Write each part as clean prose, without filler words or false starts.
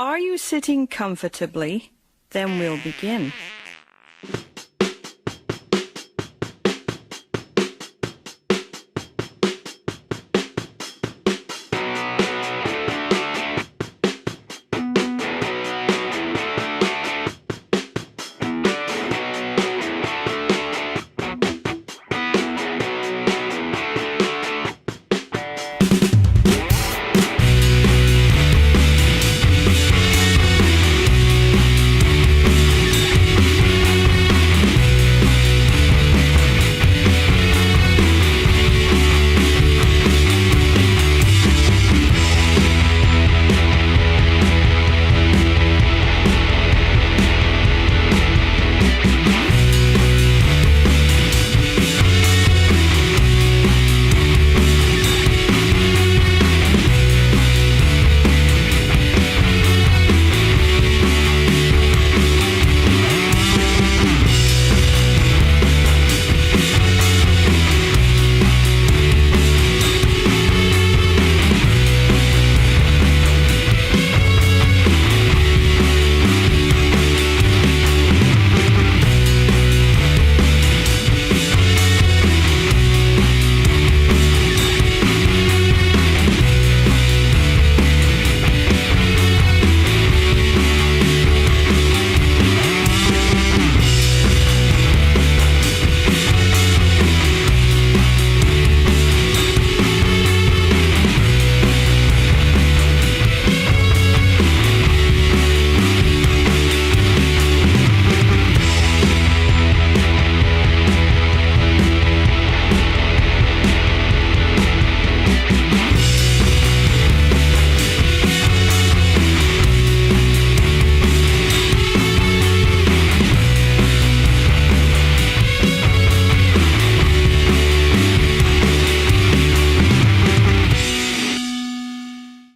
Are you sitting comfortably? Then we'll begin.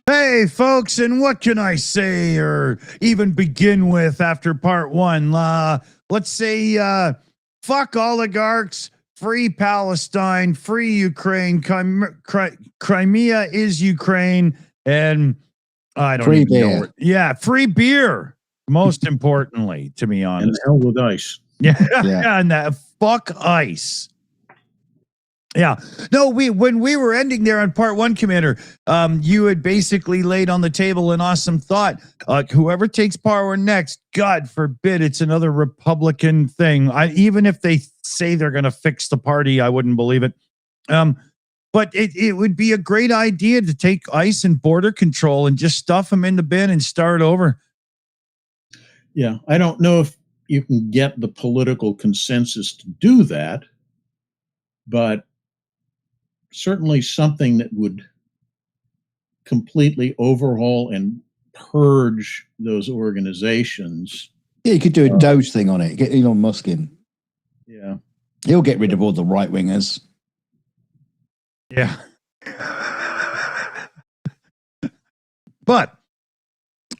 Hey, folks, and what can I say or even begin with after part one? Let's say fuck oligarchs, free Palestine, free Ukraine, Crimea is Ukraine, and I don't free even beer. know. Yeah, free beer, most importantly, to be honest. And hell with ice. Yeah, and that fuck ice. Yeah. No, when we were ending there on part one, Commander, you had basically laid on the table an awesome thought. Whoever takes power next, God forbid it's another Republican thing. Even if they say they're going to fix the party, I wouldn't believe it. But it would be a great idea to take ICE and border control and just stuff them in the bin and start over. Yeah. I don't know if you can get the political consensus to do that, but certainly something that would completely overhaul and purge those organizations. Yeah, you could do a Doge thing on it. Get Elon Musk in. Yeah. He'll get rid of all the right-wingers. Yeah. But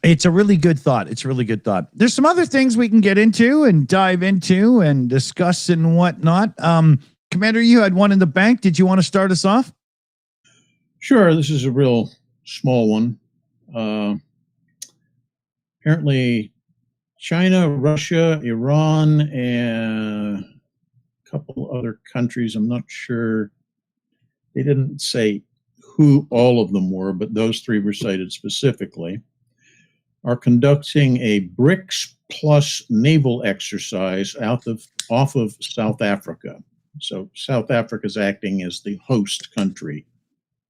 it's a really good thought. It's a really good thought. There's some other things we can get into and dive into and discuss and whatnot. Commander, you had one in the bank. Did you want to start us off? Sure. This is a real small one. Apparently, China, Russia, Iran, and a couple other countries, I'm not sure. They didn't say who all of them were, but those three were cited specifically, are conducting a BRICS plus naval exercise off of South Africa. So South Africa is acting as the host country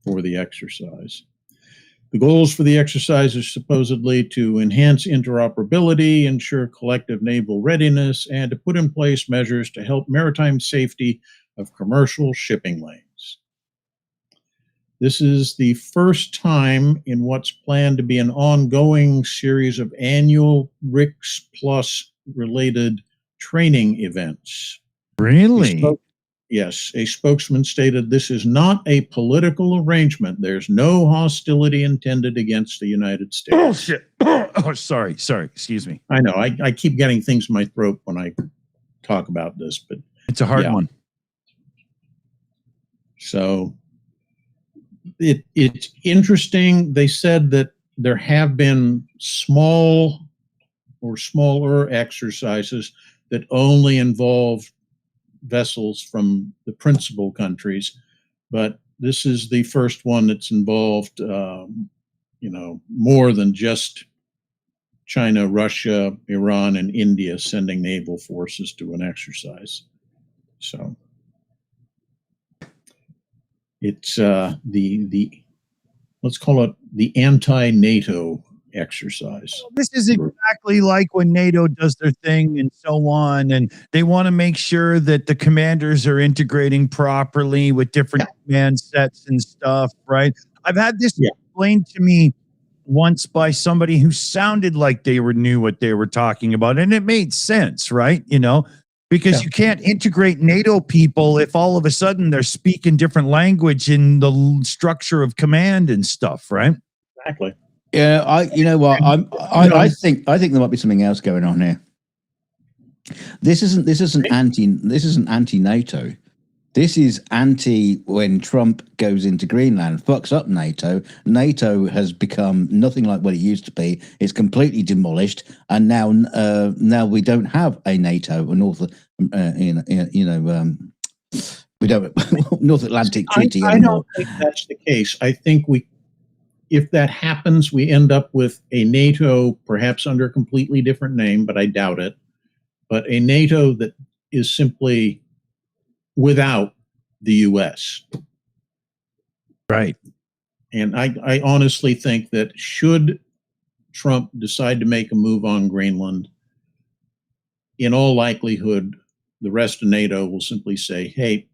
for the exercise. The goals for the exercise are supposedly to enhance interoperability, ensure collective naval readiness, and to put in place measures to help maritime safety of commercial shipping lanes. This is the first time in what's planned to be an ongoing series of annual BRICS plus related training events. Really? Yes, a spokesman stated this is not a political arrangement. There's no hostility intended against the United States. Bullshit. Oh, sorry. Excuse me. I know. I keep getting things in my throat when I talk about this, but it's a hard one. So it's interesting. They said that there have been small or smaller exercises that only involve vessels from the principal countries, but this is the first one that's involved, more than just China, Russia, Iran, and India sending naval forces to an exercise. So it's the let's call it the anti-NATO exercise. This is exactly like when NATO does their thing and so on, and they want to make sure that the commanders are integrating properly with different command sets and stuff, right? I've had this explained to me once by somebody who sounded like they knew what they were talking about, and it made sense, right? Because you can't integrate NATO people if all of a sudden they're speaking different language in the structure of command and stuff, right? Exactly. Yeah, you know what? I think there might be something else going on here. This isn't anti-NATO. This is anti when Trump goes into Greenland, fucks up NATO. NATO has become nothing like what it used to be. It's completely demolished, and now we don't have a NATO, a North, we don't North Atlantic Treaty anymore. I don't think that's the case. I think if that happens, we end up with a NATO, perhaps under a completely different name, but I doubt it. But a NATO that is simply without the U.S. Right. And I honestly think that should Trump decide to make a move on Greenland, in all likelihood, the rest of NATO will simply say, hey,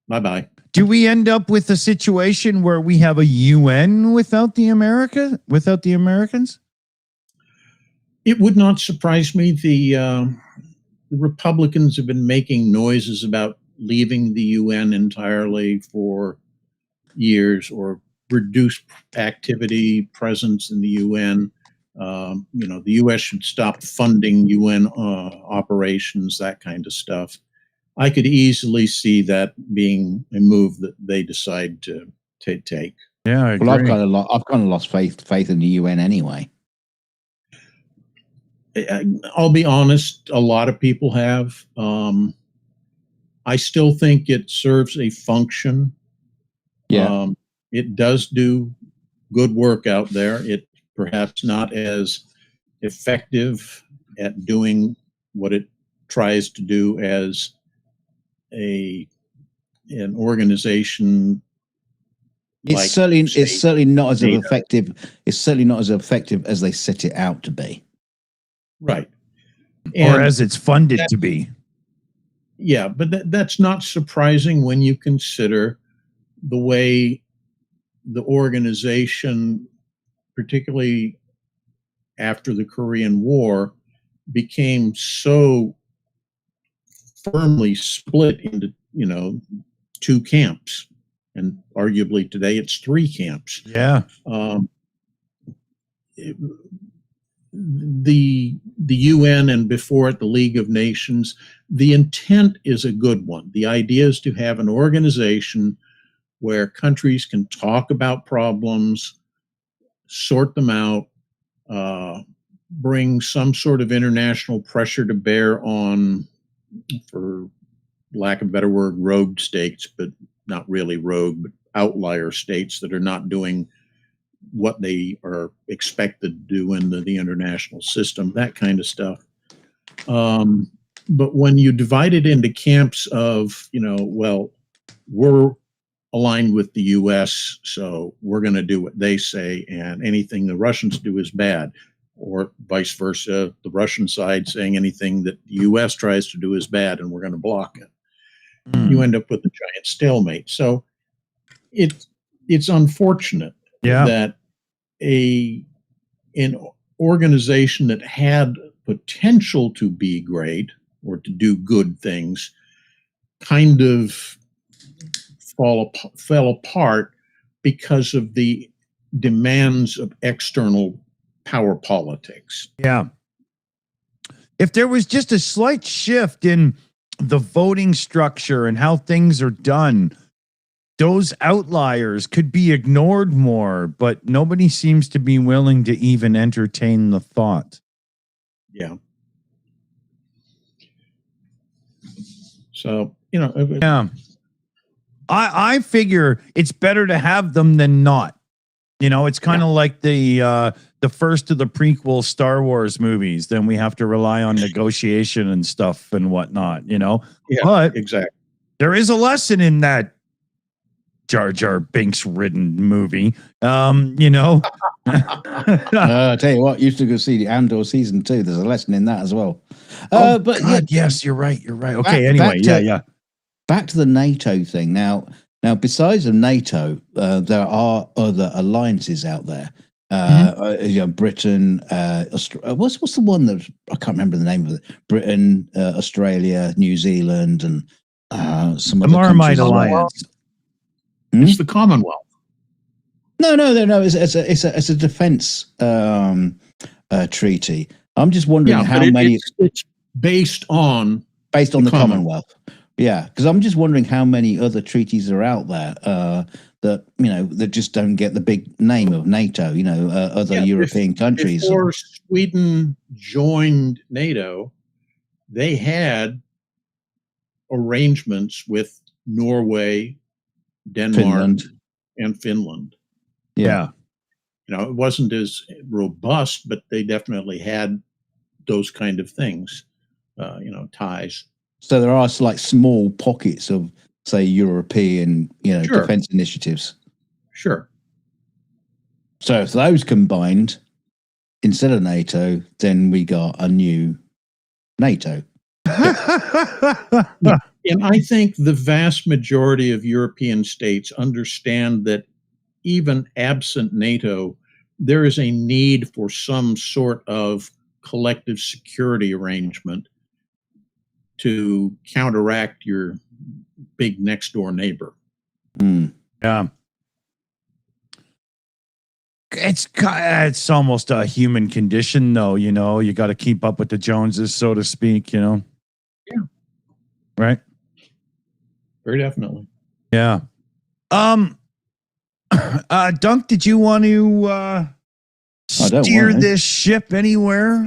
bye-bye. Do we end up with a situation where we have a UN without the Americans? It would not surprise me. The Republicans have been making noises about leaving the UN entirely for years, or reduced activity, presence in the UN. The U.S. should stop funding UN operations, that kind of stuff. I could easily see that being a move that they decide to take. Yeah, I agree. Well, I've kind of lost faith in the UN anyway. I'll be honest, a lot of people have. I still think it serves a function. Yeah. It does do good work out there. It perhaps not as effective at doing what it tries to do as an organization. It's certainly not as effective. It's certainly not as effective as they set it out to be. Right. Or as it's funded to be. Yeah, but that's not surprising when you consider the way the organization, particularly after the Korean War, became so firmly split into, two camps. And arguably today it's three camps. Yeah. The UN, and before it the League of Nations, the intent is a good one. The idea is to have an organization where countries can talk about problems, sort them out, bring some sort of international pressure to bear on, for lack of a better word, rogue states, but not really rogue, but outlier states that are not doing what they are expected to do in the international system, that kind of stuff. But when you divide it into camps of, we're aligned with the U.S., so we're going to do what they say, and anything the Russians do is bad, or vice versa, the Russian side saying anything that the U.S. tries to do is bad, and we're going to block it. You end up with a giant stalemate. So it's unfortunate that an organization that had potential to be great or to do good things kind of fell apart because of the demands of external power politics. Yeah. If there was just a slight shift in the voting structure and how things are done, those outliers could be ignored more, but nobody seems to be willing to even entertain the thought. Yeah. So, Yeah. I figure it's better to have them than not. It's kind of like the first of the prequel Star Wars movies. Then we have to rely on negotiation and stuff and whatnot, Yeah, But exactly. there is a lesson in that Jar Jar Binks ridden movie. I tell you what, used to go see the Andor season 2. There's a lesson in that as well. But God, yes, you're right. You're right. Okay, anyway, yeah. Back to the NATO thing. Now, besides of NATO, there are other alliances out there. Britain, what's the one that I can't remember the name of it? Britain, Australia, New Zealand, and some The other Marmite countries. Alliance. It's the Commonwealth. No. It's a defense treaty. I'm just wondering how many. It's based on the Commonwealth. Yeah, because I'm just wondering how many other treaties are out there that just don't get the big name of NATO. Other European countries. Before Sweden joined NATO, they had arrangements with Norway, Denmark, Finland. and Finland. Yeah. It wasn't as robust, but they definitely had those kind of things, ties. So there are like small pockets of, say, European, defense initiatives. Sure. So if those combined instead of NATO, then we got a new NATO. And I think the vast majority of European states understand that even absent NATO, there is a need for some sort of collective security arrangement to counteract your big next door neighbor. Yeah. It's almost a human condition, though. You got to keep up with the Joneses, so to speak. Yeah. Right. Very definitely. Yeah. Dunk, did you want to steer this ship anywhere?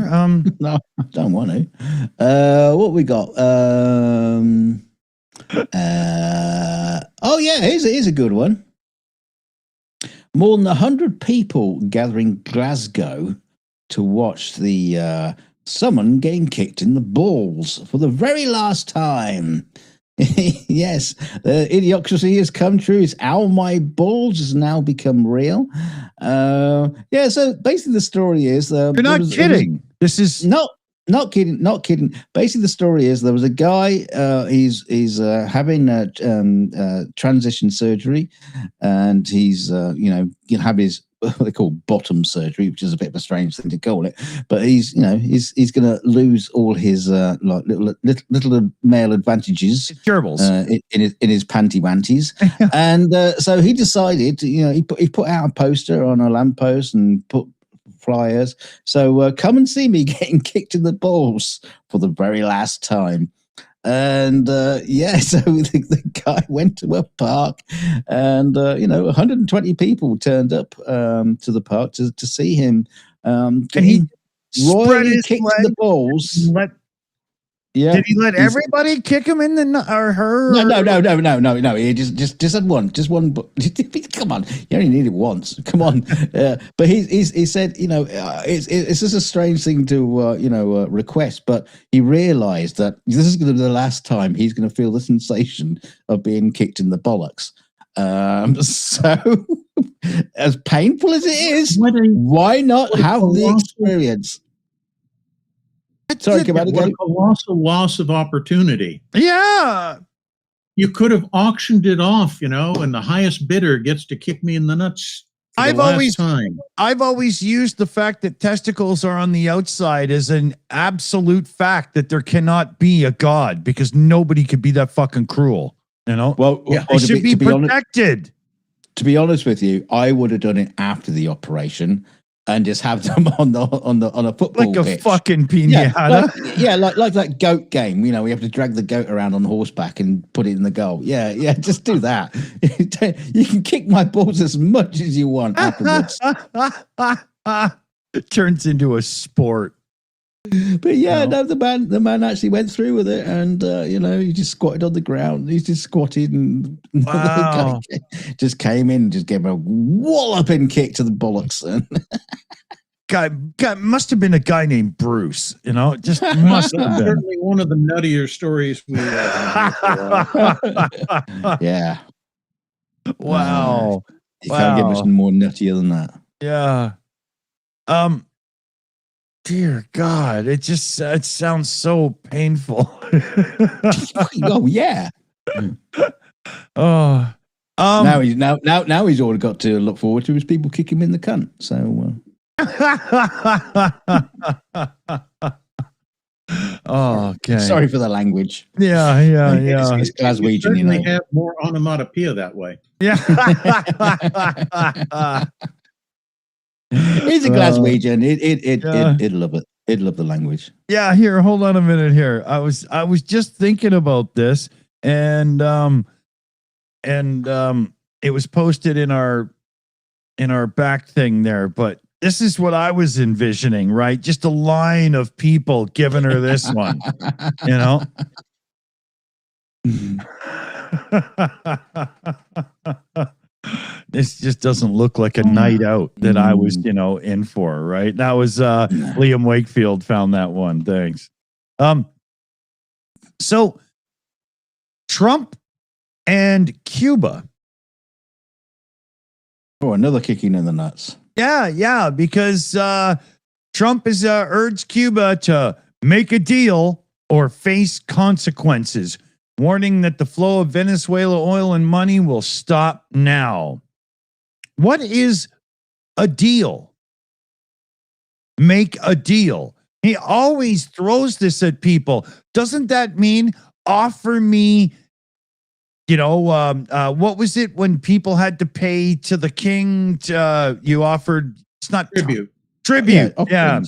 No, I don't want to. What we got? Here's a good one. More than 100 people gather in Glasgow to watch the someone getting kicked in the balls for the very last time. Yes, idiocracy has come true. It's "Ow, my balls" has now become real. So basically the story is... You're not kidding. This is... Not kidding. Basically, the story is there was a guy. He's having transition surgery, and he's gonna have his what they call bottom surgery, which is a bit of a strange thing to call it. But he's gonna lose all his little male advantages, gerbils, in his panty wanties, and so he decided. He put out a poster on a lamppost and put flyers. So come and see me getting kicked in the balls for the very last time. And so the guy went to a park, and 120 people turned up to the park to see him. And he royally kicked in the balls. Did he let everybody kick him in the or her? No. He just had one. Just one. Come on, you only need it once. Come on. But he said, it's just a strange thing to request. But he realised that this is going to be the last time he's going to feel the sensation of being kicked in the bollocks. So as painful as it is, why not have the experience? Sorry, what a colossal loss of opportunity. Yeah. You could have auctioned it off, and the highest bidder gets to kick me in the nuts. I've always used the fact that testicles are on the outside as an absolute fact that there cannot be a God, because nobody could be that fucking cruel. Well, they should be protected. To be honest with you, I would have done it after the operation. and just have them on a football Like a pitch. fucking Yeah, piñata. like that goat game. We have to drag the goat around on horseback and put it in the goal. Yeah, just do that. You can kick my balls as much as you want afterwards. It turns into a sport. But no, the man actually went through with it, and he just squatted on the ground. He just squatted, and Wow. just came in, and just gave him a walloping kick to the bullocks. And Guy must have been a guy named Bruce. Just must have been. Certainly one of the nuttier stories we have. Yeah. Wow. You can't get much more nuttier than that. Yeah. Dear God, it sounds so painful. Oh yeah. Oh. Now he's all got to look forward to is people kick him in the cunt. So. Oh, okay. Sorry for the language. Yeah. It's Glaswegian, certainly have more onomatopoeia that way. Yeah. He's a Glaswegian. It'd love it. It'd love the language. Yeah. Here, hold on a minute. Here, I was just thinking about this, and it was posted in our back thing there, but this is what I was envisioning, right? Just a line of people giving her this one, This just doesn't look like a night out that I was, in for, right? That was Liam Wakefield found that one. Thanks. So Trump and Cuba. Oh, another kicking in the nuts. Yeah, because Trump has urged Cuba to make a deal or face consequences, warning that the flow of Venezuela oil and money will stop now. What is a deal? Make a deal. He always throws this at people. Doesn't that mean offer me, what was it when people had to pay to the king? You offered, it's not Tribute. Tribute. Yeah.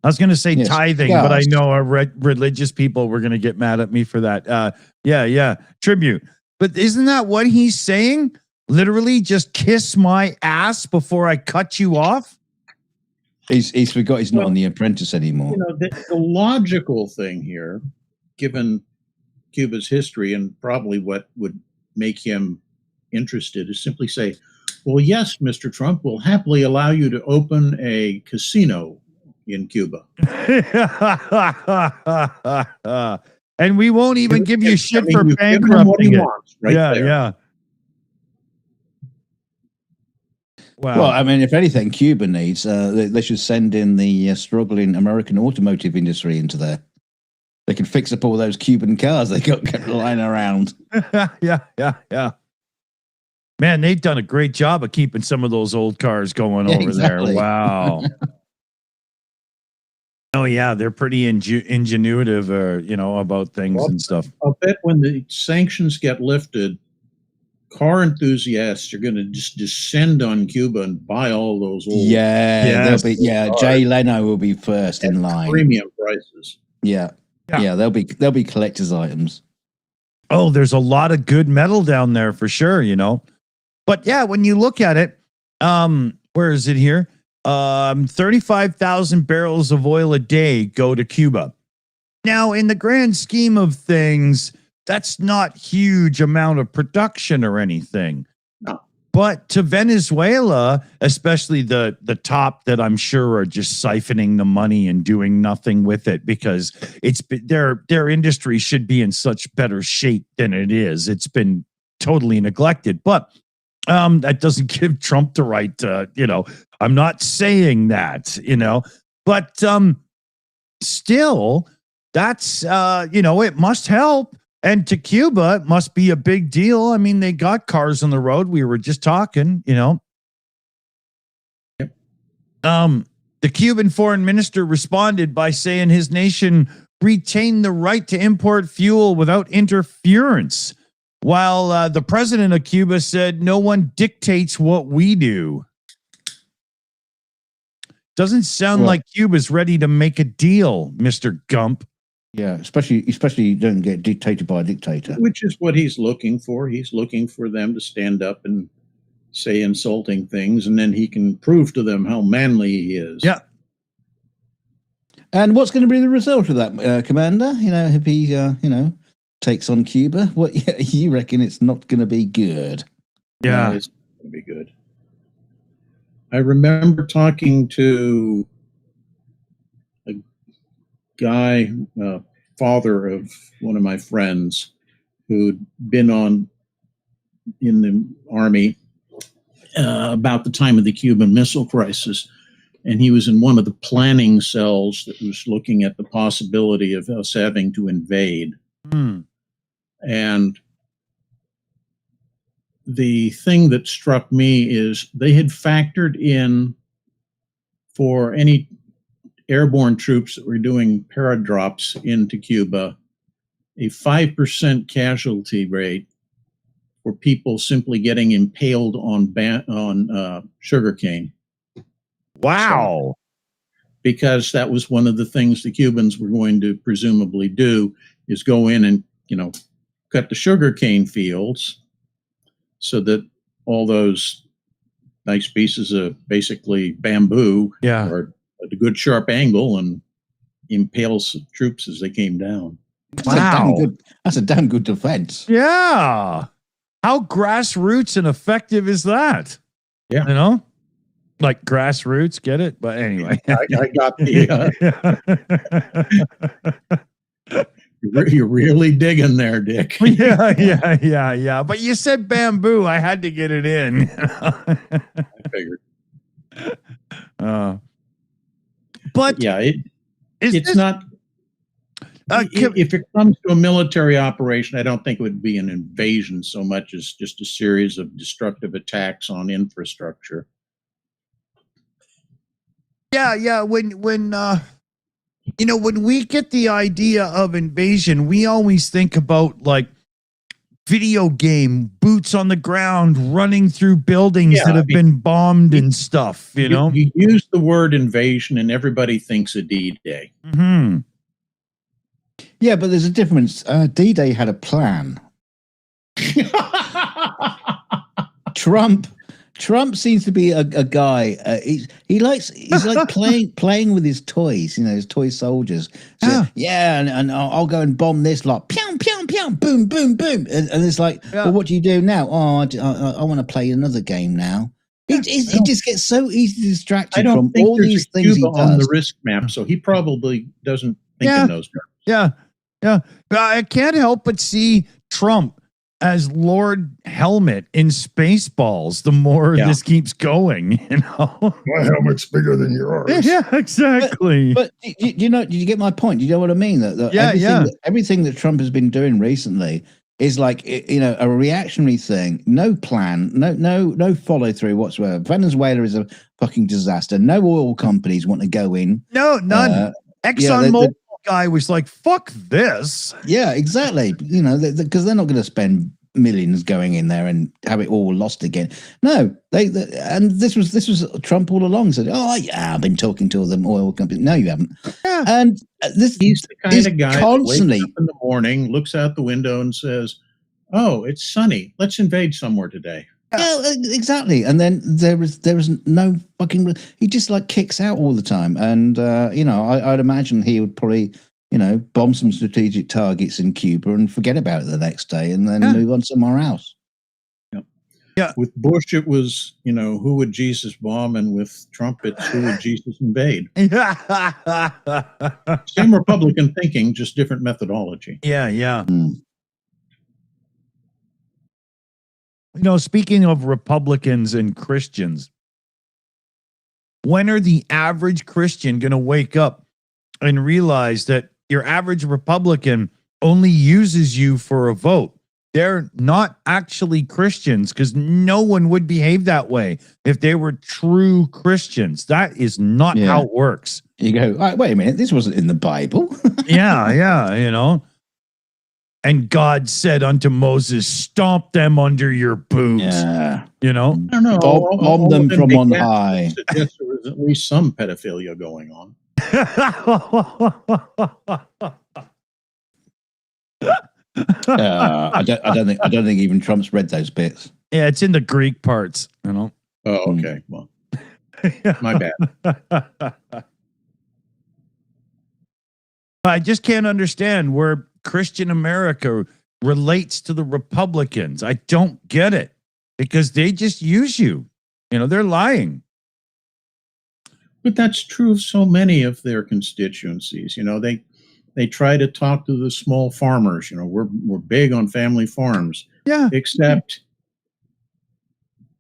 I was going to say tithing, but I know our religious people were going to get mad at me for that. Tribute. But isn't that what he's saying? Literally, just kiss my ass before I cut you off? He's forgot he's not on The Apprentice anymore. The logical thing here, given Cuba's history and probably what would make him interested, is simply say, well, yes, Mr. Trump, we'll happily allow you to open a casino in Cuba. And we won't even give you shit for bankrupting it. Yeah. Wow. Well, I mean, if anything, Cuba needs, they should send in the struggling American automotive industry into there. They can fix up all those Cuban cars they got kept lying around. Yeah. Man, they've done a great job of keeping some of those old cars going over there. Wow. Oh, yeah, they're pretty ingenuitive, about things and stuff. I'll bet when the sanctions get lifted, car enthusiasts are going to just descend on Cuba and buy all those old. Jay Leno will be first in line. Premium prices. Yeah, they'll be collector's items. Oh, there's a lot of good metal down there for sure, But yeah, when you look at it, where is it here? 35,000 barrels of oil a day go to Cuba. Now, in the grand scheme of things, that's not huge amount of production or anything. No. But to Venezuela, especially the top that I'm sure are just siphoning the money and doing nothing with it because it's their industry should be in such better shape than it is. It's been totally neglected. But that doesn't give Trump the right to, I'm not saying that, but still, that's, it must help. And to Cuba, it must be a big deal. I mean, they got cars on the road. We were just talking, Yep. The Cuban foreign minister responded by saying his nation retained the right to import fuel without interference, while the president of Cuba said no one dictates what we do. Doesn't sound Well- like Cuba's ready to make a deal, Mr. Gump. Yeah, especially you don't get dictated by a dictator. Which is what he's looking for. He's looking for them to stand up and say insulting things, and then he can prove to them how manly he is. Yeah. And what's going to be the result of that, Commander? If he takes on Cuba, what you reckon? It's not going to be good. Yeah. No, it's going to be good. I remember talking to a guy, father of one of my friends, who'd been in the Army about the time of the Cuban Missile Crisis. And he was in one of the planning cells that was looking at the possibility of us having to invade. Hmm. And the thing that struck me is they had factored in for any airborne troops that were doing paradrops into Cuba a 5% casualty rate for people simply getting impaled on sugarcane. Wow. Because that was one of the things the Cubans were going to presumably do, is go in and, cut the sugarcane fields so that all those nice pieces of basically bamboo are at a good sharp angle and impale troops as they came down. Wow. That's a damn good defense. Yeah. How grassroots and effective is that? Yeah. Like grassroots, get it? But anyway. I got the... You're really digging there, Dick. Yeah. But you said bamboo. I had to get it in. I figured. But yeah, it's this, not... if it comes to a military operation, I don't think it would be an invasion so much as just a series of destructive attacks on infrastructure. Yeah. When we get the idea of invasion, we always think about like video game boots on the ground running through buildings that have been bombed and stuff. You use the word invasion, and everybody thinks of D-Day. Mm-hmm. Yeah, but there's a difference. D-Day had a plan. Trump seems to be a guy. He's like playing with his toys, his toy soldiers. So, and I'll go and bomb this lot. Pew, pew, pew, boom, boom, boom. And it's like, well, what do you do now? Oh, I want to play another game now. He just gets so easily distracted from all these things he does. On the risk map, so he probably doesn't think in those terms. Yeah. I can't help but see Trump as Lord Helmet in Spaceballs. The more this keeps going, My helmet's bigger than yours. Yeah, exactly. But did you get my point? Do you know what I mean? Everything that Trump has been doing recently is like a reactionary thing. No plan, no follow through whatsoever. Venezuela is a fucking disaster. No oil companies want to go in. No, none. ExxonMobil guy was like, fuck this. Yeah, exactly. Because they're not going to spend millions going in there and have it all lost again. No, and this was Trump all along said, oh yeah, I've been talking to all them oil companies. No, you haven't. Yeah. And he's the kind of guy constantly that wakes up in the morning, looks out the window and says, oh, it's sunny. Let's invade somewhere today. Yeah, exactly. And then there is no fucking. He just like kicks out all the time, and I'd imagine he would probably bomb some strategic targets in Cuba and forget about it the next day, and then move on somewhere else. Yeah. With Bush, it was who would Jesus bomb, and with Trump, it's who would Jesus invade. Same Republican thinking, just different methodology. Yeah. Speaking of Republicans and Christians, when are the average Christian going to wake up and realize that your average Republican only uses you for a vote? They're not actually Christians, because no one would behave that way if they were true Christians. That is not how it works. You go, wait a minute, this wasn't in the Bible. Yeah. And God said unto Moses, stomp them under your boots. Yeah. I don't know. Bomb them from on high. Suggest there was there's at least some pedophilia going on. I don't think even Trump's read those bits. Yeah, it's in the Greek parts, you know. Oh, okay. Well, my bad. I just can't understand where Christian America relates to the Republicans. I don't get it because they just use you. You know, they're lying. But that's true of so many of their constituencies. You know, they try to talk to the small farmers. You know, we're big on family farms. Yeah. Except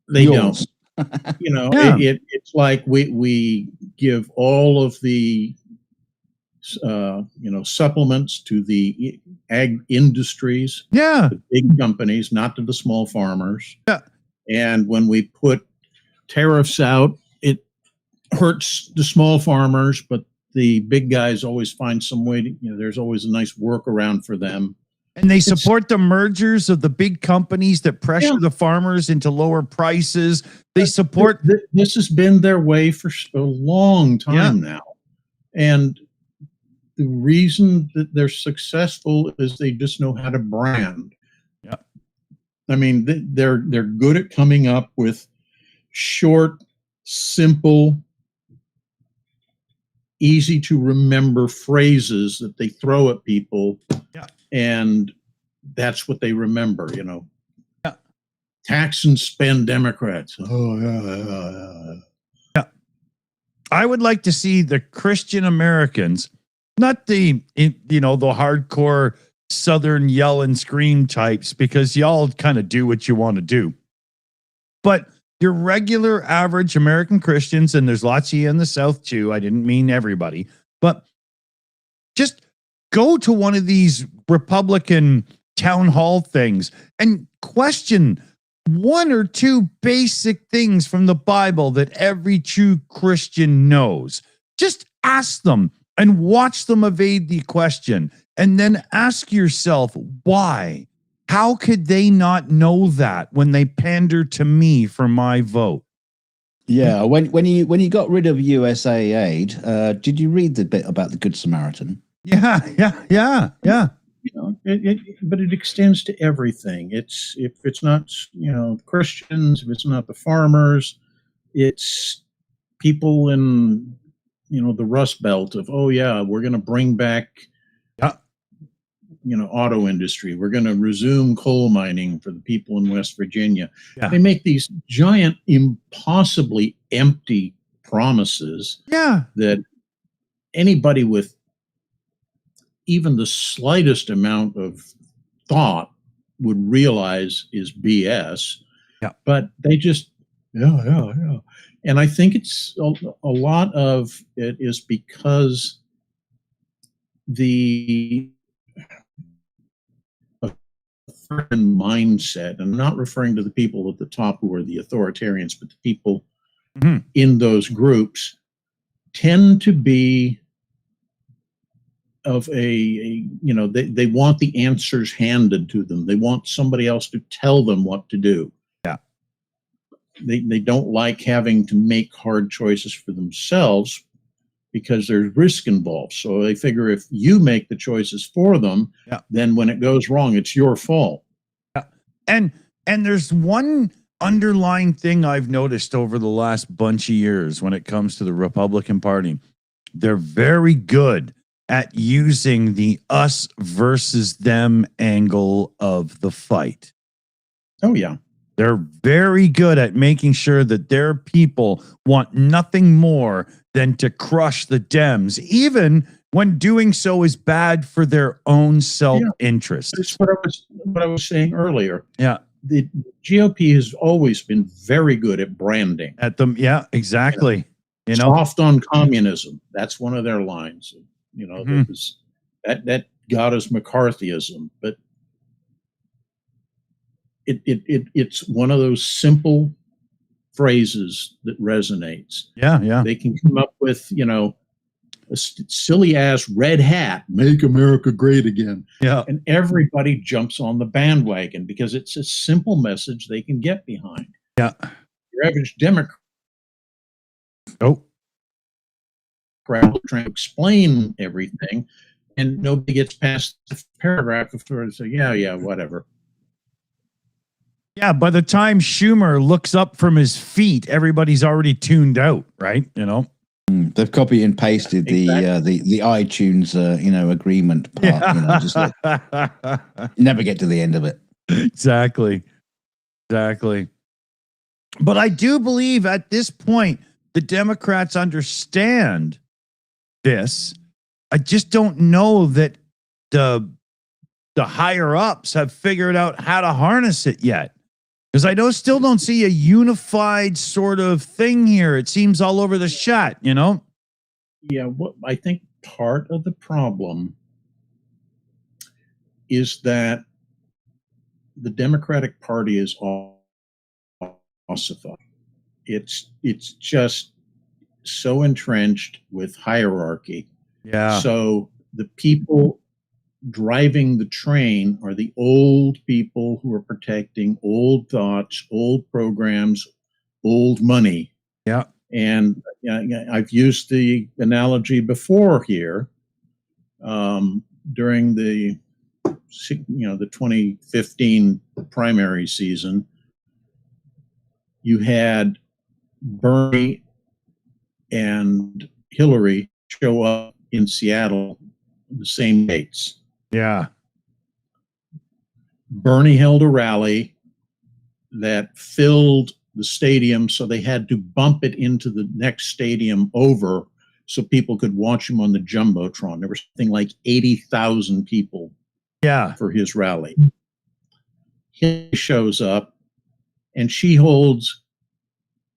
they Yours. don't. You know, Yeah. it's like we give all of the supplements to the ag industries, Yeah. the big companies, not to the small farmers. Yeah. And when we put tariffs out, it hurts the small farmers, but the big guys always find some way to, there's always a nice workaround for them. And they support the mergers of the big companies that pressure the farmers into lower prices. They support. This has been their way for a long time now. And the reason that they're successful is they just know how to brand. Yeah. I mean, they're good at coming up with short, simple, easy to remember phrases that they throw at people. Yeah. And that's what they remember, Yeah. Tax and spend Democrats. Oh, yeah. Yeah. I would like to see the Christian Americans, not the hardcore Southern yell and scream types, because y'all kind of do what you want to do. But your regular average American Christians, and there's lots of you in the South too. I didn't mean everybody, but just go to one of these Republican town hall things and question one or two basic things from the Bible that every true Christian knows. Just ask them and watch them evade the question, and then ask yourself why. How could they not know that when they pander to me for my vote? Yeah, when you got rid of USA aid, did you read the bit about the Good Samaritan? Yeah. But it extends to everything. If it's not Christians, if it's not the farmers, it's people in the Rust Belt of, we're going to bring back auto industry. We're going to resume coal mining for the people in West Virginia. Yeah. They make these giant, impossibly empty promises that anybody with even the slightest amount of thought would realize is BS. Yeah. But they just, And I think it's a lot of it is because the authoritarian mindset, and I'm not referring to the people at the top who are the authoritarians, but the people in those groups tend to be of they want the answers handed to them. They want somebody else to tell them what to do. Yeah. They don't like having to make hard choices for themselves because there's risk involved. So they figure if you make the choices for them, then when it goes wrong, it's your fault. Yeah. And there's one underlying thing I've noticed over the last bunch of years when it comes to the Republican Party. They're very good at using the us versus them angle of the fight. Oh, yeah. They're very good at making sure that their people want nothing more than to crush the Dems, even when doing so is bad for their own self-interest. That's what I was saying earlier. Yeah. The GOP has always been very good at branding. At them, yeah, exactly. Soft on communism. That's one of their lines. That got us McCarthyism, but it's one of those simple phrases that resonates. Yeah. They can come up with, a silly ass red hat, make America great again. Yeah. And everybody jumps on the bandwagon because it's a simple message they can get behind. Yeah. Your average Democrat. Oh, crowd trying to explain everything, and nobody gets past the paragraph before they say, yeah, whatever. Yeah, by the time Schumer looks up from his feet, everybody's already tuned out, right? You know? They've copied and pasted the iTunes agreement part. Yeah. You know, just like never get to the end of it. Exactly. But I do believe at this point the Democrats understand this. I just don't know that the higher ups have figured out how to harness it yet. Because I still don't see a unified sort of thing here. It seems all over the shot, you know? Yeah, what I think part of the problem is that the Democratic Party is ossified. It's just so entrenched with hierarchy. Yeah. So the people driving the train are the old people who are protecting old thoughts, old programs, old money. Yeah. And I've used the analogy before here during the 2015 primary season. You had Bernie and Hillary show up in Seattle the same dates. Yeah. Bernie held a rally that filled the stadium, so they had to bump it into the next stadium over so people could watch him on the Jumbotron. There was something like 80,000 people for his rally. He shows up and she holds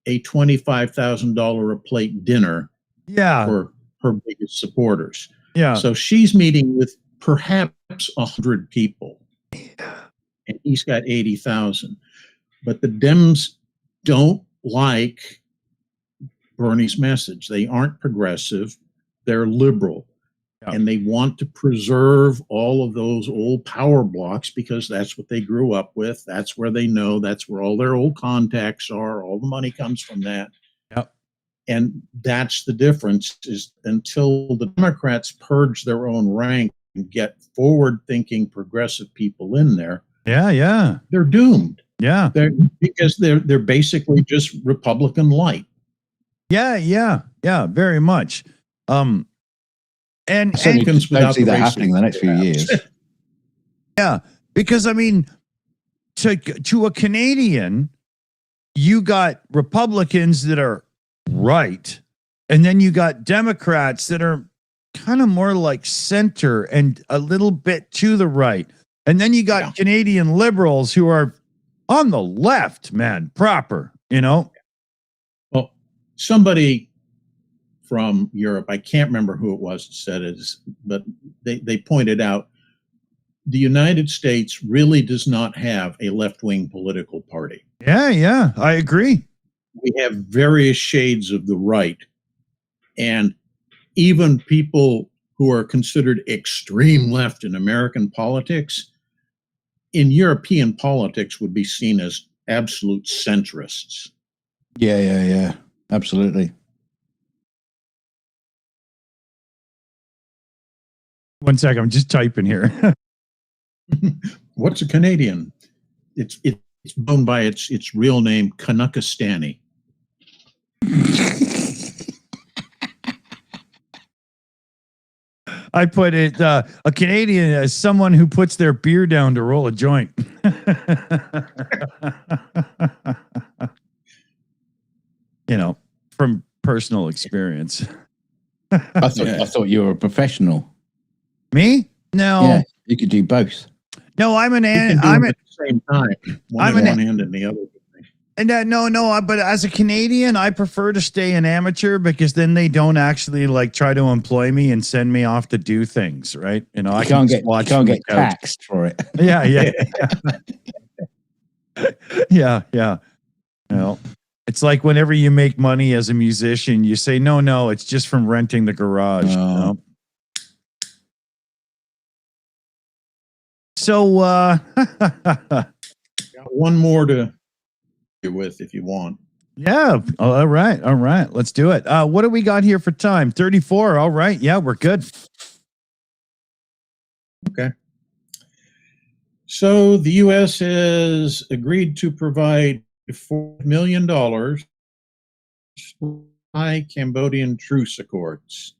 a $25,000 a plate dinner for her biggest supporters. Yeah. So she's meeting with perhaps 100 people. And he's got 80,000. But the Dems don't like Bernie's message. They aren't progressive. They're liberal. And they want to preserve all of those old power blocks because that's what they grew up with. That's where they know. That's where all their old contacts are. All the money comes from that. Yep. And that's the difference, is until the Democrats purge their own rank and get forward-thinking progressive people in there, they're doomed. Yeah. Because they're basically just Republican light. Yeah, very much. And certainly don't see that happening in the next few years. Yeah, because I mean, to a Canadian, you got Republicans that are right, and then you got Democrats that are kind of more like center and a little bit to the right, and then you got Canadian liberals who are on the left, man, proper, you know. Well, somebody from Europe, I can't remember who it was, said it, but they pointed out the United States really does not have a left-wing political party. Yeah, I agree. We have various shades of the right, and even people who are considered extreme left in American politics, in European politics would be seen as absolute centrists. Yeah, absolutely. One second, I'm just typing here. What's a Canadian? It's known by its real name, Canuckistani. I put it, a Canadian as someone who puts their beer down to roll a joint. You know, from personal experience. I thought you were a professional. Me? No. Yeah, you could do both. No, I'm at the same time. One hand and the other. And no, but as a Canadian, I prefer to stay an amateur because then they don't actually like try to employ me and send me off to do things, right? You know, I can't get taxed for it. Yeah. Yeah. You know, it's like whenever you make money as a musician, you say, no, it's just from renting the garage. You know? So, got one more to with if you want. Yeah. All right. All right. Let's do it. What do we got here for time? 34. All right. Yeah, we're good. Okay. So the U.S. has agreed to provide $4 million for high Cambodian truce accords.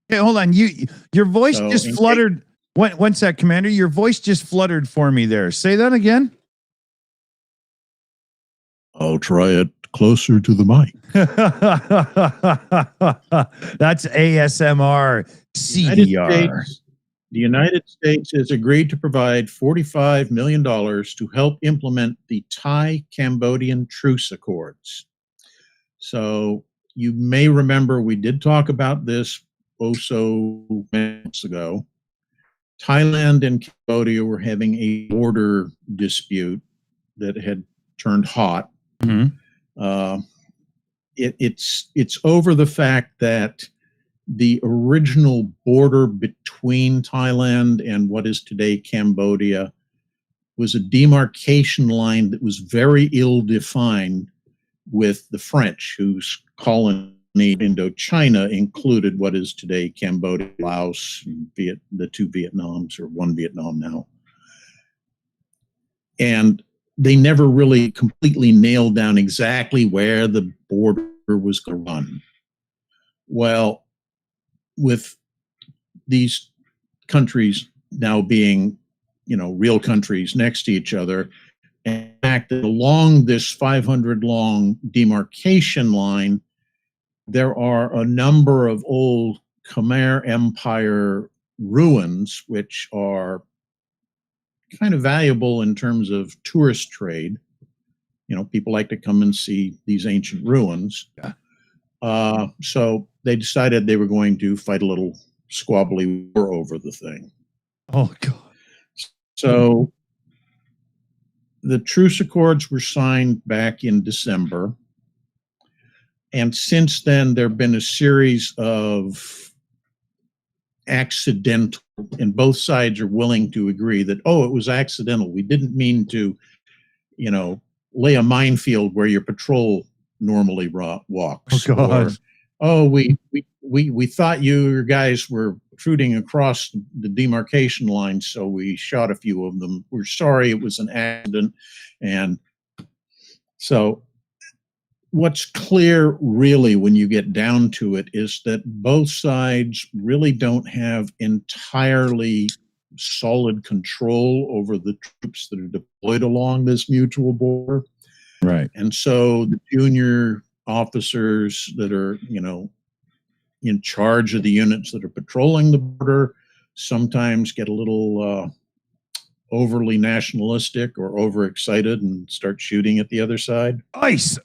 Hey, hold on. Your voice So just in fluttered. One sec, Commander. Your voice just fluttered for me there. Say that again. I'll try it closer to the mic. That's ASMR CDR. The United States has agreed to provide $45 million to help implement the Thai-Cambodian truce accords. So you may remember we did talk about this so months ago. Thailand and Cambodia were having a border dispute that had turned hot. Mhm. It's over the fact that the original border between Thailand and what is today Cambodia was a demarcation line that was very ill-defined, with the French, whose colony Indochina included what is today Cambodia, Laos, and the two Vietnams, or one Vietnam now. And they never really completely nailed down exactly where the border was going to run. Well, with these countries now being, real countries next to each other, and the fact that along this 500-long demarcation line, there are a number of old Khmer Empire ruins, which are kind of valuable in terms of tourist trade. People like to come and see these ancient ruins. Yeah. So they decided they were going to fight a little squabbly war over the thing. Oh, God. So the truce accords were signed back in December. And since then, there have been a series of accidental, and both sides are willing to agree that, it was accidental. We didn't mean to, lay a minefield where your patrol normally walks. Oh, God. Or, we thought you guys were protruding across the demarcation line, so we shot a few of them. We're sorry, it was an accident. And so what's clear, really, when you get down to it, is that both sides really don't have entirely solid control over the troops that are deployed along this mutual border. Right. And so the junior officers that are, in charge of the units that are patrolling the border sometimes get a little overly nationalistic or overexcited and start shooting at the other side. Ice.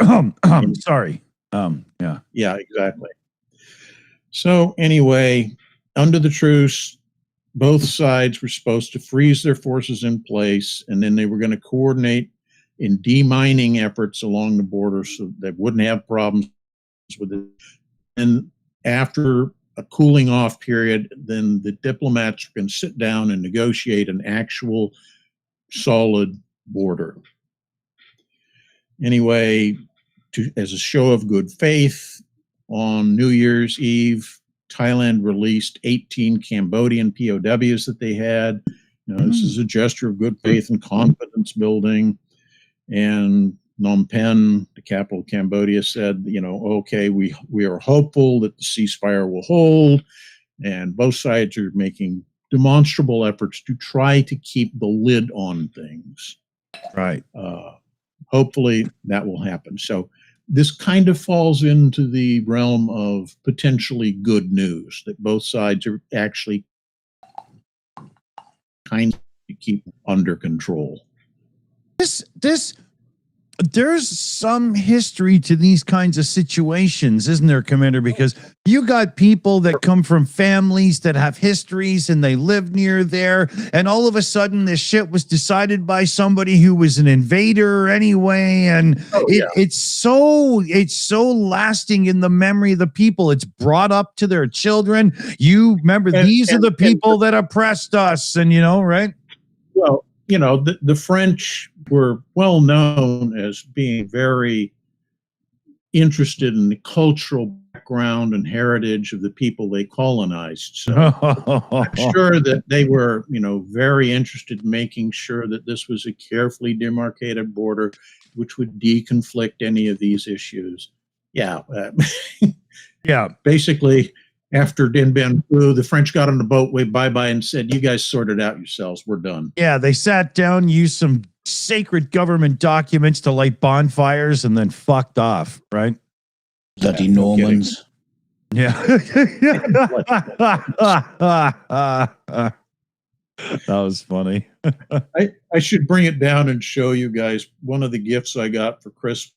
Sorry. Yeah. Yeah, exactly. So anyway, under the truce, both sides were supposed to freeze their forces in place, and then they were going to coordinate in demining efforts along the border so they wouldn't have problems with it. And after a cooling off period, then the diplomats can sit down and negotiate an actual solid border. Anyway, as a show of good faith, on New Year's Eve, Thailand released 18 Cambodian POWs that they had. This is a gesture of good faith and confidence building. And Phnom Penh, the capital of Cambodia, said, okay, we are hopeful that the ceasefire will hold. And both sides are making demonstrable efforts to try to keep the lid on things. Right. Hopefully that will happen. So this kind of falls into the realm of potentially good news, that both sides are actually kind of to keep under control. There's some history to these kinds of situations, isn't there, Commander? Because you got people that come from families that have histories and they live near there, and all of a sudden this shit was decided by somebody who was an invader anyway, and it's so lasting in the memory of the people. It's brought up to their children. You remember, these are the people that oppressed us, and right? Well, the French were well known as being very interested in the cultural background and heritage of the people they colonized. So I'm sure that they were, very interested in making sure that this was a carefully demarcated border, which would deconflict any of these issues. Yeah. Yeah. Basically, after Dien Bien Phu, the French got on the boat, waved bye-bye, and said, you guys sort it out yourselves. We're done. Yeah, they sat down, used some sacred government documents to light bonfires, and then fucked off, right? Bloody Yeah, no Normans. Yeah. That was funny. I should bring it down and show you guys. One of the gifts I got for Christmas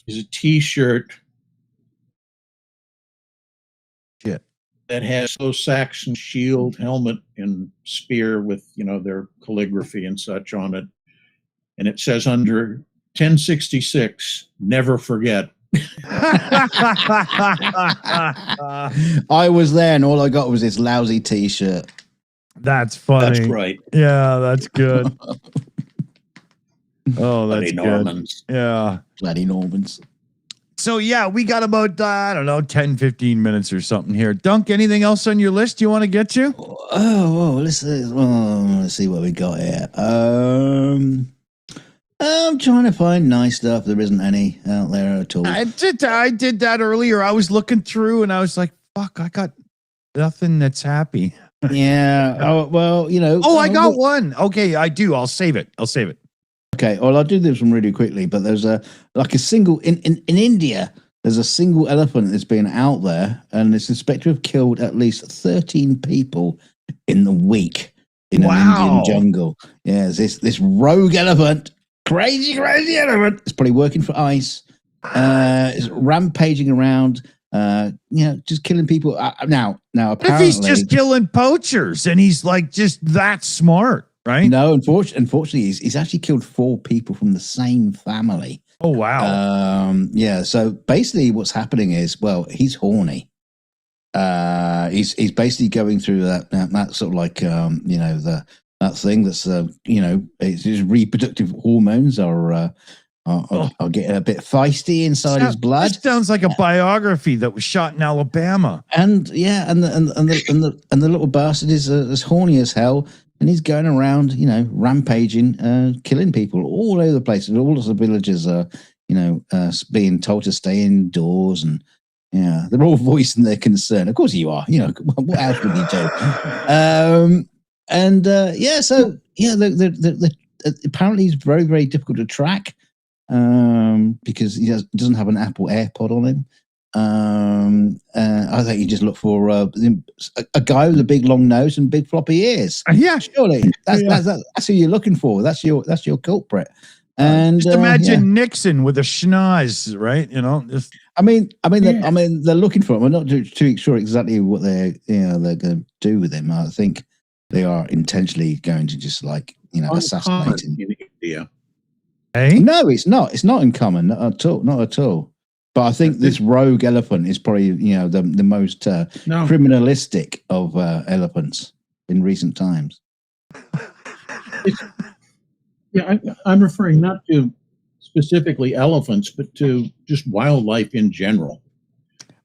is a T-shirt that has Saxon shield, helmet, and spear with, their calligraphy and such on it. And it says under 1066, never forget. I was there and all I got was this lousy T-shirt. That's funny. That's right. Yeah, that's good. Oh, that's Bloody good. Normans. Yeah. Bloody Normans. So, yeah, we got about, 10, 15 minutes or something here. Dunk, anything else on your list you want to get to? Let's see what we got here. I'm trying to find nice stuff. There isn't any out there at all. I did that earlier. I was looking through and I was like, fuck, I got nothing that's happy. Yeah. Oh, I got one. Okay, I do. I'll save it. Okay. Well, I'll do this one really quickly, but there's a single in India. There's a single elephant that's been out there, and it's suspected to have killed at least 13 people in the week in an Indian jungle. Yeah, this rogue elephant, crazy elephant. It's probably working for ICE. It's rampaging around. Just killing people. Now, apparently, if he's just killing poachers and he's like just that smart, right? No, unfortunately, he's actually killed 4 people from the same family. Oh wow. Yeah. So basically, what's happening is, well, he's horny. He's basically going through that sort of like that thing that's his reproductive hormones are getting a bit feisty inside his blood. This sounds like a biography that was shot in Alabama. And yeah, and the little bastard is as horny as hell, and he's going around, rampaging, killing people all over the place. And all of the villagers are, being told to stay indoors, and yeah, they're all voicing their concern. Of course, you are. What else would you do? Apparently, he's very, very difficult to track. Because he doesn't have an Apple AirPod on him. I think you just look for a guy with a big long nose and big floppy ears. Yeah, surely that's who you're looking for. That's your culprit. And just imagine Nixon with a schnoz, right? They're looking for him. I'm not too sure exactly what they're going to do with him. I think they are intentionally going to just assassinate him. In India. Hey? No, it's not. It's not uncommon, not at all. Not at all. But I think this rogue elephant is probably, the most criminalistic of elephants in recent times. I'm referring not to specifically elephants, but to just wildlife in general.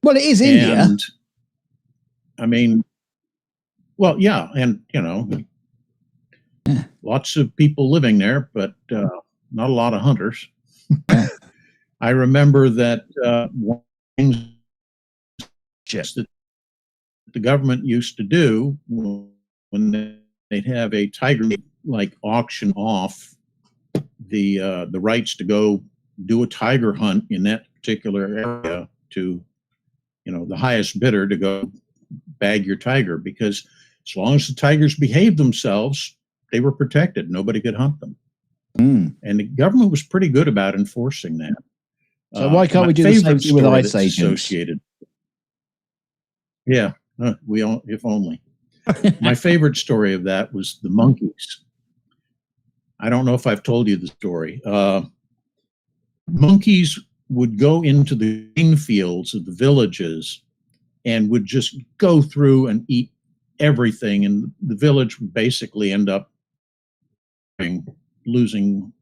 Well, it is India. And, lots of people living there, but not a lot of hunters. I remember that one thing that the government used to do when they'd have a tiger auction off the rights to go do a tiger hunt in that particular area to the highest bidder to go bag your tiger, because as long as the tigers behaved themselves, they were protected. Nobody could hunt them. And the government was pretty good about enforcing that. So why can't we do the same thing with ICE agents? Associated. Yeah, if only. My favorite story of that was the monkeys. I don't know if I've told you the story. Monkeys would go into the green fields of the villages and would just go through and eat everything, and the village would basically end up losing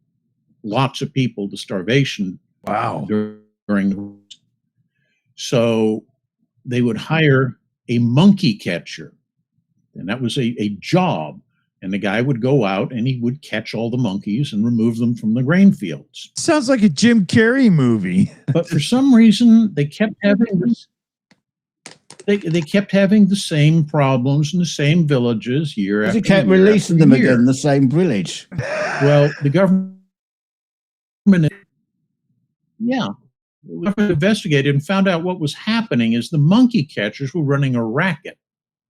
lots of people to starvation. Wow. During during the so they would hire a monkey catcher, and that was a job. And the guy would go out and he would catch all the monkeys and remove them from the grain fields. Sounds like a Jim Carrey movie. But for some reason, they kept having this. They kept having the same problems in the same villages year after They kept year releasing after them year. again in the same village. Well, the government, yeah, the government investigated and found out what was happening is the monkey catchers were running a racket.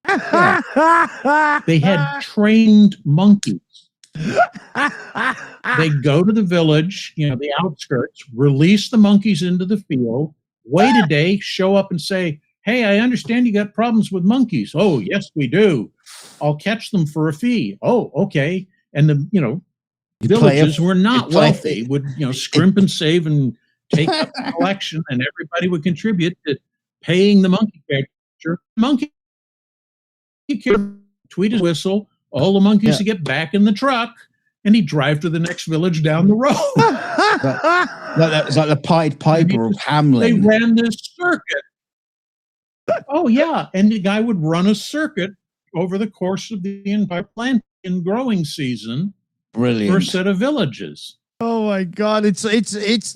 They had trained monkeys. They go to the village, the outskirts, release the monkeys into the field, wait a day, show up and say, "Hey, I understand you got problems with monkeys." "Oh, yes, we do. I'll catch them for a fee." "Oh, okay." And the villages were not wealthy, would scrimp and save and take up the collection, and everybody would contribute to paying the monkey catcher. Monkey catcher tweet his whistle, all the monkeys to get back in the truck, and he'd drive to the next village down the road. It's like the Pied Piper of Hamlin. They ran this circuit. Oh, yeah. And the guy would run a circuit over the course of the entire planting and growing season. Brilliant. For a set of villages. Oh my God. It's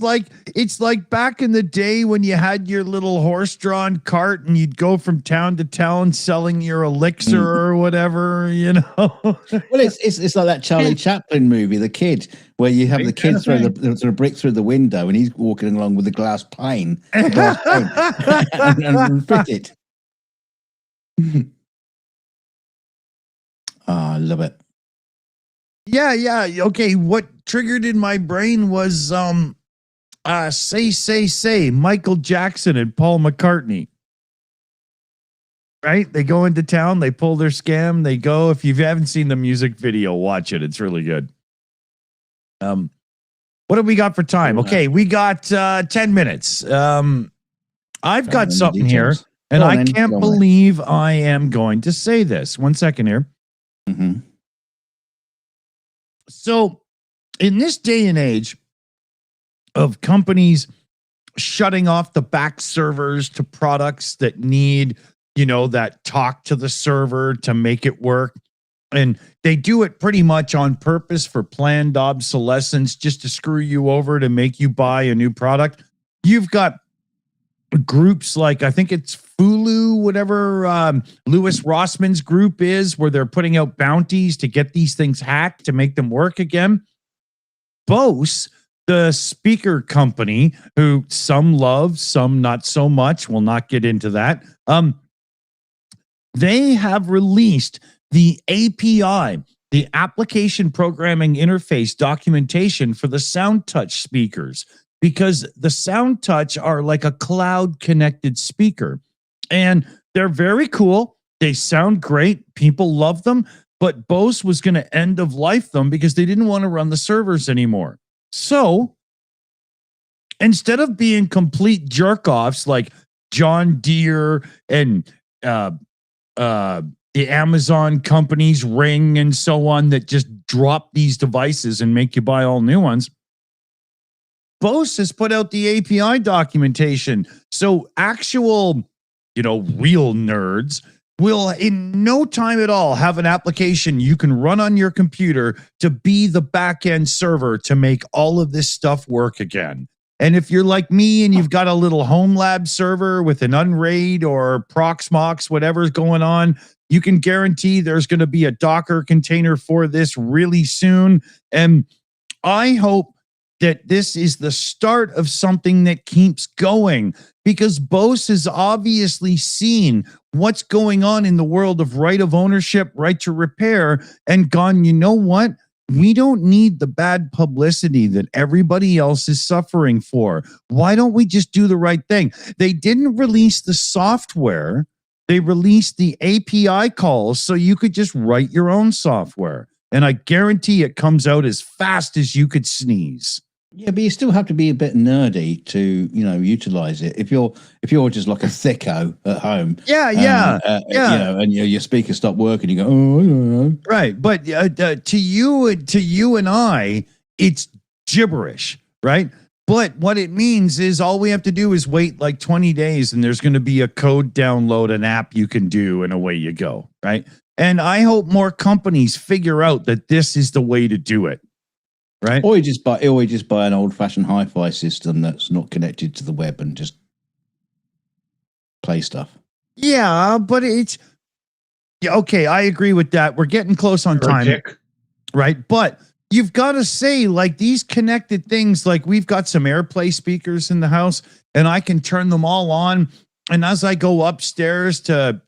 like back in the day when you had your little horse-drawn cart and you'd go from town to town selling your elixir or whatever, Well, it's like that Charlie Chaplin movie, The Kid, where you have the kid throw the brick through the window and he's walking along with a glass pane and fit it. I love it. Yeah. Okay, what triggered in my brain was say Michael Jackson and Paul McCartney. Right? They go into town, they pull their scam, they go. If you haven't seen the music video, watch it. It's really good. What have we got for time? Okay, we got 10 minutes. I've got something here, and I can't believe I am going to say this. 1 second here. Mm-hmm. So, in this day and age of companies shutting off the back servers to products that need, that talk to the server to make it work, and they do it pretty much on purpose for planned obsolescence, just to screw you over to make you buy a new product. You've got groups like, I think it's Fulu, whatever Louis Rossman's group is, where they're putting out bounties to get these things hacked to make them work again. Bose, the speaker company, who some love, some not so much, we'll not get into that. They have released the API, the application programming interface documentation for the SoundTouch speakers, because the SoundTouch are like a cloud connected speaker. And they're very cool. They sound great. People love them. But Bose was going to end of life them because they didn't want to run the servers anymore. So instead of being complete jerk-offs like John Deere and the Amazon companies, Ring and so on, that just drop these devices and make you buy all new ones, Bose has put out the API documentation. So actual real nerds will in no time at all have an application you can run on your computer to be the back-end server to make all of this stuff work again. And if you're like me and you've got a little home lab server with an Unraid or Proxmox, whatever's going on, you can guarantee there's going to be a Docker container for this really soon. And I hope that this is the start of something that keeps going, because Bose has obviously seen what's going on in the world of right of ownership, right to repair, and gone, you know what? We don't need the bad publicity that everybody else is suffering for. Why don't we just do the right thing? They didn't release the software. They released the API calls so you could just write your own software. And I guarantee it comes out as fast as you could sneeze. Yeah, but you still have to be a bit nerdy to, utilize it. If you're just like a thicko at home, and your speakers stop working, you go, oh, I don't know. Right, but to you and I, it's gibberish, right? But what it means is all we have to do is wait like 20 days and there's going to be a code download, an app you can do, and away you go, right? And I hope more companies figure out that this is the way to do it, right? Or you just buy an old-fashioned hi-fi system that's not connected to the web and just play stuff. Yeah, but it's... Yeah, okay, I agree with that. We're getting close on time, right? But you've got to say, like, these connected things, like we've got some AirPlay speakers in the house and I can turn them all on. And as I go upstairs to,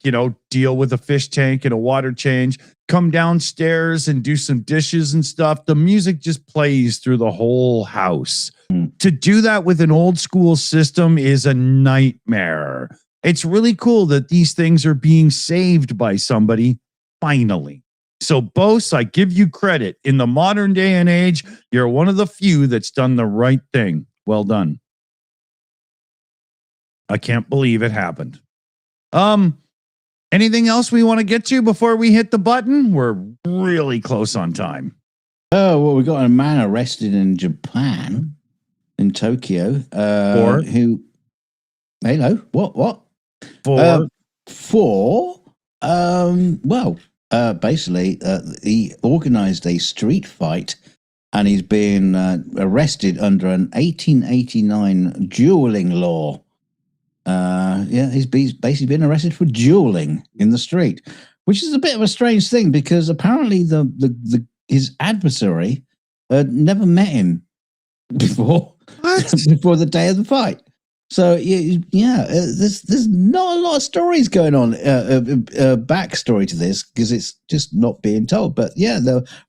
deal with a fish tank and a water change, come downstairs and do some dishes and stuff, the music just plays through the whole house. To do that with an old school system is a nightmare. It's really cool that these things are being saved by somebody finally. So, Bose, I give you credit. In the modern day and age, you're one of the few that's done the right thing. Well done. I can't believe it happened. Anything else we want to get to before we hit the button? We're really close on time. Oh, well, we got a man arrested in Japan, in Tokyo. Who? Hello? What? Basically, he organized a street fight and he's been arrested under an 1889 dueling law. He's basically been arrested for dueling in the street, which is a bit of a strange thing because apparently his adversary never met him before the day of the fight. So there's not a lot of stories going on, backstory to this because it's just not being told. But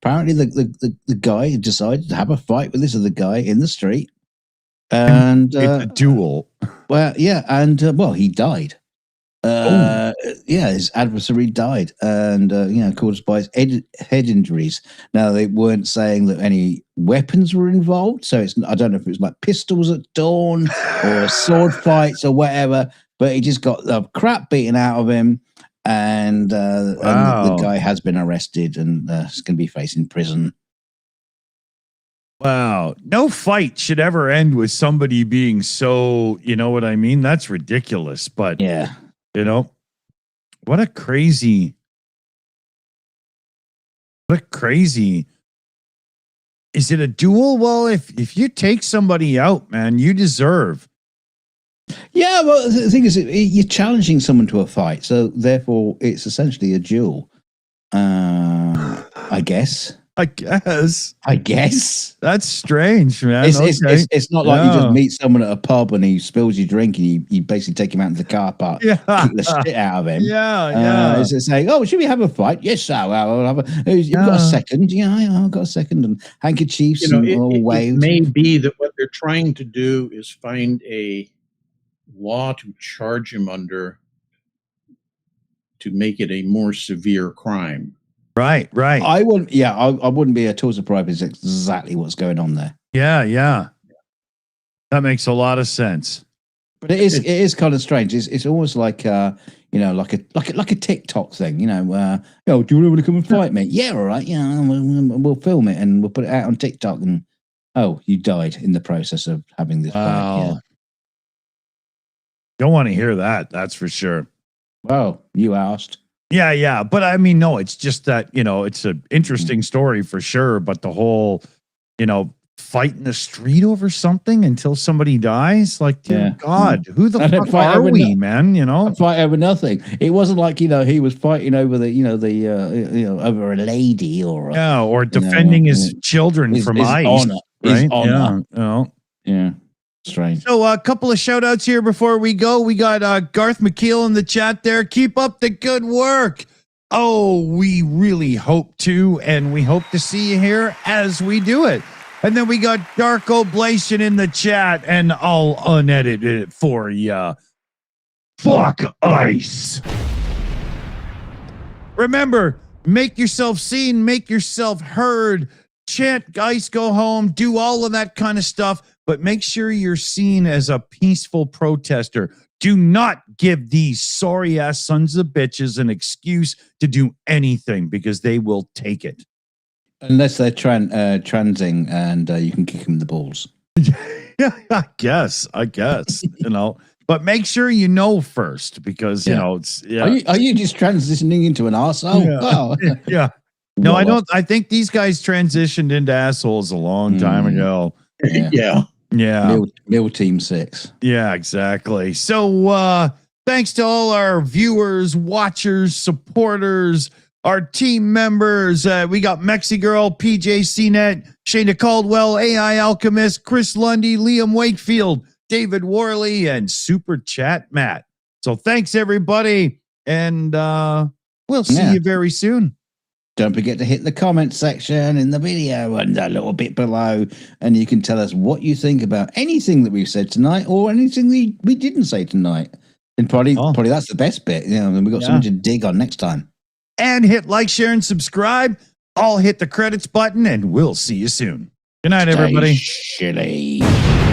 apparently the guy decided to have a fight with this other guy in the street, and it's a duel. He died. His adversary died, and caused by his head injuries. Now they weren't saying that any weapons were involved, so I don't know if it was like pistols at dawn or sword fights or whatever. But he just got the crap beaten out of him, and the guy has been arrested and is going to be facing prison. Wow. No fight should ever end with somebody being so, you know what I mean? That's ridiculous. But yeah. What a crazy. Is it a duel? Well, if you take somebody out, man, you deserve. Yeah, well, the thing is, you're challenging someone to a fight, so therefore it's essentially a duel. I guess. That's strange, man. It's not like you just meet someone at a pub and he spills your drink and you basically take him out into the car park, kick the shit out of him. It's saying, "Oh, should we have a fight?" Yes, I'll have a. You've got a second? Yeah, I've got a second. And handkerchiefs and waves. It may be that what they're trying to do is find a law to charge him under to make it a more severe crime. Right. I wouldn't be at all surprised. It's exactly what's going on there. Yeah. That makes a lot of sense. But it is kind of strange. It's almost like like a TikTok thing. Do you want to come and fight me? Yeah, all right. Yeah, we'll film it and we'll put it out on TikTok. And you died in the process of having this fight. Yeah. Don't want to hear that. That's for sure. Well, you asked. Yeah. But I mean, no, it's just that, it's an interesting story for sure. But the whole, fight in the street over something until somebody dies, like, dear God, who the fuck are we, man? A fight over nothing. It wasn't like, he was fighting over over a lady or defending his children from ICE. Honor, right? His honor. Yeah. Strange. So a couple of shout outs here before we go. We got Garth McKeel in the chat there. Keep up the good work. Oh, we really hope to, and we hope to see you here as we do it. And then we got Dark Oblation in the chat, and I'll unedit it for you. Fuck ICE. Remember, make yourself seen, make yourself heard. Chant, ICE, go home, do all of that kind of stuff. But make sure you're seen as a peaceful protester. Do not give these sorry-ass sons of bitches an excuse to do anything because they will take it. Unless they're transing and you can kick them in the balls. Yeah, I guess, you know, but make sure you know first because, you Yeah. know, it's, yeah. Are you just transitioning into an arsehole? Yeah. Oh, Yeah. No, I Wallop. don't. I think these guys transitioned into assholes a long time ago. Yeah. Yeah. Yeah. Mill Team 6. Yeah, exactly. So, thanks to all our viewers, watchers, supporters, our team members. We got Mexi Girl, PJ CNET, Shayna Caldwell, AI Alchemist, Chris Lundy, Liam Wakefield, David Worley, and Super Chat Matt. So thanks, everybody. And we'll see Yeah. you very soon. Don't forget to hit the comment section in the video and a little bit below, and you can tell us what you think about anything that we've said tonight or anything we didn't say tonight. And probably that's the best bit. You know, and we've got something to dig on next time. And hit like, share, and subscribe. I'll hit the credits button, and we'll see you soon. Good night, everybody. Stay shitty.